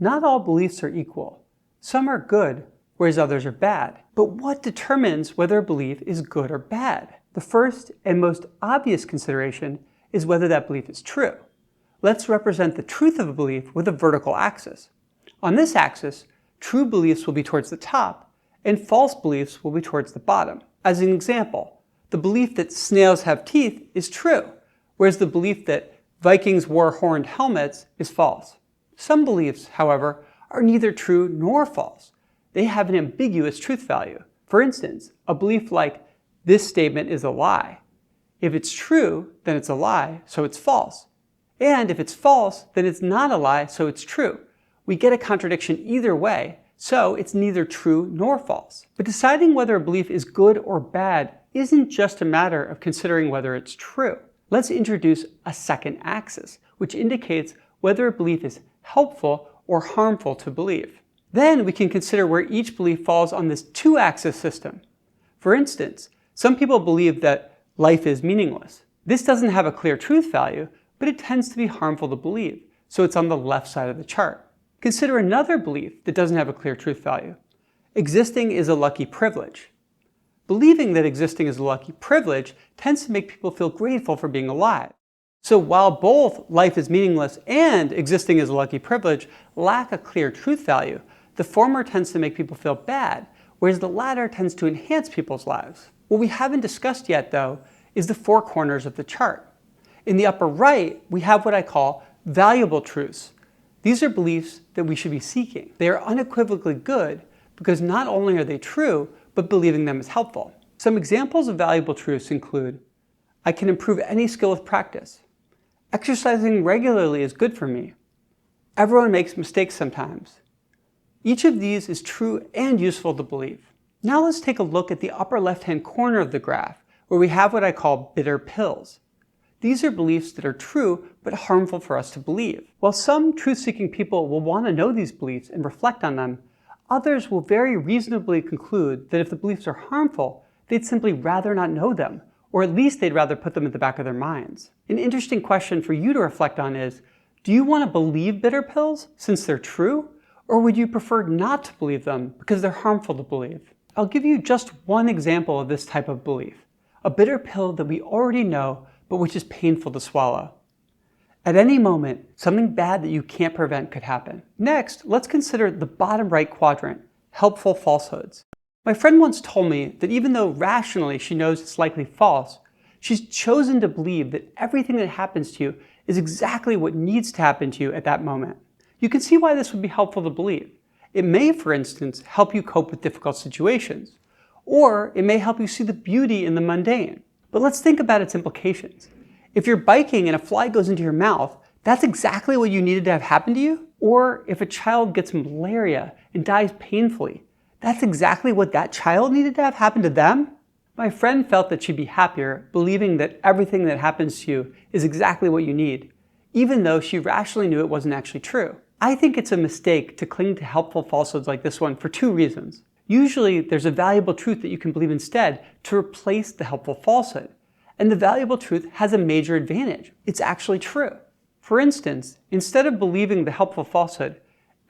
Not all beliefs are equal. Some are good, whereas others are bad. But what determines whether a belief is good or bad? The first and most obvious consideration is whether that belief is true. Let's represent the truth of a belief with a vertical axis. On this axis, true beliefs will be towards the top, and false beliefs will be towards the bottom. As an example, the belief that snails have teeth is true, whereas the belief that Vikings wore horned helmets is false. Some beliefs, however, are neither true nor false. They have an ambiguous truth value. For instance, a belief like, "This statement is a lie." If it's true, then it's a lie, so it's false. And if it's false, then it's not a lie, so it's true. We get a contradiction either way, so it's neither true nor false. But deciding whether a belief is good or bad isn't just a matter of considering whether it's true. Let's introduce a second axis, which indicates whether a belief is helpful or harmful to believe. Then we can consider where each belief falls on this two-axis system. For instance, some people believe that life is meaningless. This doesn't have a clear truth value, but it tends to be harmful to believe, so it's on the left side of the chart. Consider another belief that doesn't have a clear truth value. Existing is a lucky privilege. Believing that existing is a lucky privilege tends to make people feel grateful for being alive. So while both life is meaningless and existing is a lucky privilege lack a clear truth value, the former tends to make people feel bad, whereas the latter tends to enhance people's lives. What we haven't discussed yet, though, is the four corners of the chart. In the upper right, we have what I call valuable truths. These are beliefs that we should be seeking. They are unequivocally good because not only are they true, but believing them is helpful. Some examples of valuable truths include, I can improve any skill with practice. Exercising regularly is good for me. Everyone makes mistakes sometimes. Each of these is true and useful to believe. Now let's take a look at the upper left-hand corner of the graph, where we have what I call bitter pills. These are beliefs that are true but harmful for us to believe. While some truth-seeking people will want to know these beliefs and reflect on them, others will very reasonably conclude that if the beliefs are harmful, they'd simply rather not know them, or at least they'd rather put them at the back of their minds. An interesting question for you to reflect on is, do you want to believe bitter pills since they're true? Or would you prefer not to believe them because they're harmful to believe? I'll give you just one example of this type of belief, a bitter pill that we already know but which is painful to swallow. At any moment, something bad that you can't prevent could happen. Next, let's consider the bottom right quadrant, helpful falsehoods. My friend once told me that even though rationally she knows it's likely false, she's chosen to believe that everything that happens to you is exactly what needs to happen to you at that moment. You can see why this would be helpful to believe. It may, for instance, help you cope with difficult situations, or it may help you see the beauty in the mundane. But let's think about its implications. If you're biking and a fly goes into your mouth, that's exactly what you needed to have happen to you? Or if a child gets malaria and dies painfully, that's exactly what that child needed to have happen to them? My friend felt that she'd be happier believing that everything that happens to you is exactly what you need, even though she rationally knew it wasn't actually true. I think it's a mistake to cling to helpful falsehoods like this one for two reasons. Usually, there's a valuable truth that you can believe instead to replace the helpful falsehood. And the valuable truth has a major advantage. It's actually true. For instance, instead of believing the helpful falsehood,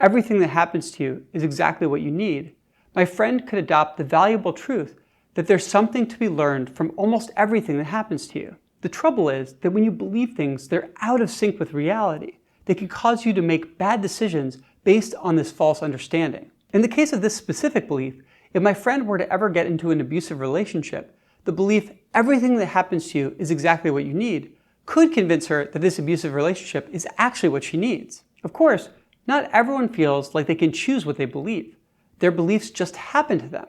everything that happens to you is exactly what you need, my friend could adopt the valuable truth that there's something to be learned from almost everything that happens to you. The trouble is that when you believe things, they're out of sync with reality. They can cause you to make bad decisions based on this false understanding. In the case of this specific belief, if my friend were to ever get into an abusive relationship, the belief everything that happens to you is exactly what you need could convince her that this abusive relationship is actually what she needs. Of course, not everyone feels like they can choose what they believe. Their beliefs just happen to them.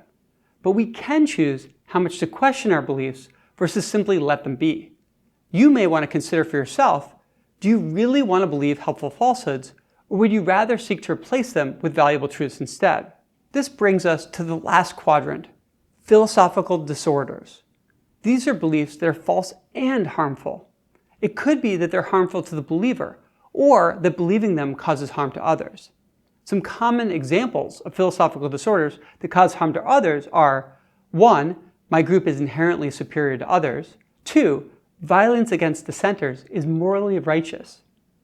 But we can choose how much to question our beliefs versus simply let them be. You may want to consider for yourself, do you really want to believe helpful falsehoods, or would you rather seek to replace them with valuable truths instead? This brings us to the last quadrant, philosophical disorders. These are beliefs that are false and harmful. It could be that they're harmful to the believer, or that believing them causes harm to others. Some common examples of philosophical disorders that cause harm to others are 1. My group is inherently superior to others. 2. Violence against dissenters is morally righteous.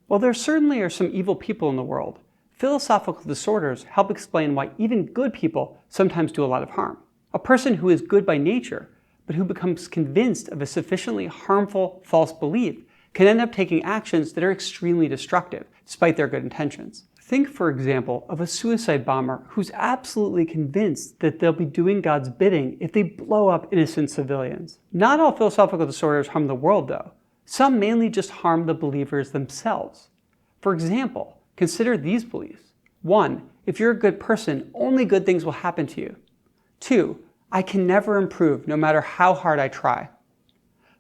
While there certainly are some evil people in the world, philosophical disorders help explain why even good people sometimes do a lot of harm. A person who is good by nature, but who becomes convinced of a sufficiently harmful false belief, can end up taking actions that are extremely destructive, despite their good intentions. Think, for example, of a suicide bomber who's absolutely convinced that they'll be doing God's bidding if they blow up innocent civilians. Not all philosophical disorders harm the world, though. Some mainly just harm the believers themselves. For example, consider these beliefs. 1. If you're a good person, only good things will happen to you. 2. I can never improve, no matter how hard I try.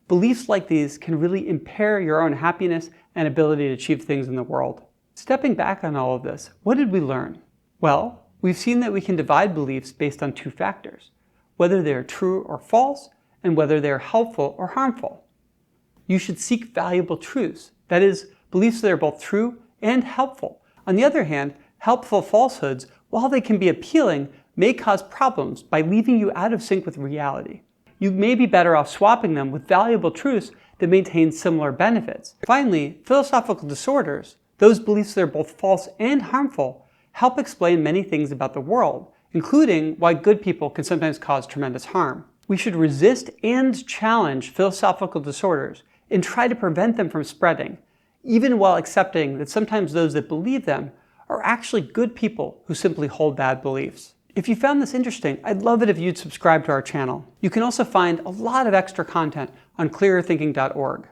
Beliefs like these can really impair your own happiness and ability to achieve things in the world. Stepping back on all of this, what did we learn? Well, we've seen that we can divide beliefs based on 2 factors, whether they are true or false, and whether they are helpful or harmful. You should seek valuable truths, that is, beliefs that are both true and helpful. On the other hand, helpful falsehoods, while they can be appealing, may cause problems by leaving you out of sync with reality. You may be better off swapping them with valuable truths that maintain similar benefits. Finally, philosophical disorders, those beliefs that are both false and harmful, help explain many things about the world, including why good people can sometimes cause tremendous harm. We should resist and challenge philosophical disorders and try to prevent them from spreading, even while accepting that sometimes those that believe them are actually good people who simply hold bad beliefs. If you found this interesting, I'd love it if you'd subscribe to our channel. You can also find a lot of extra content on clearerthinking.org.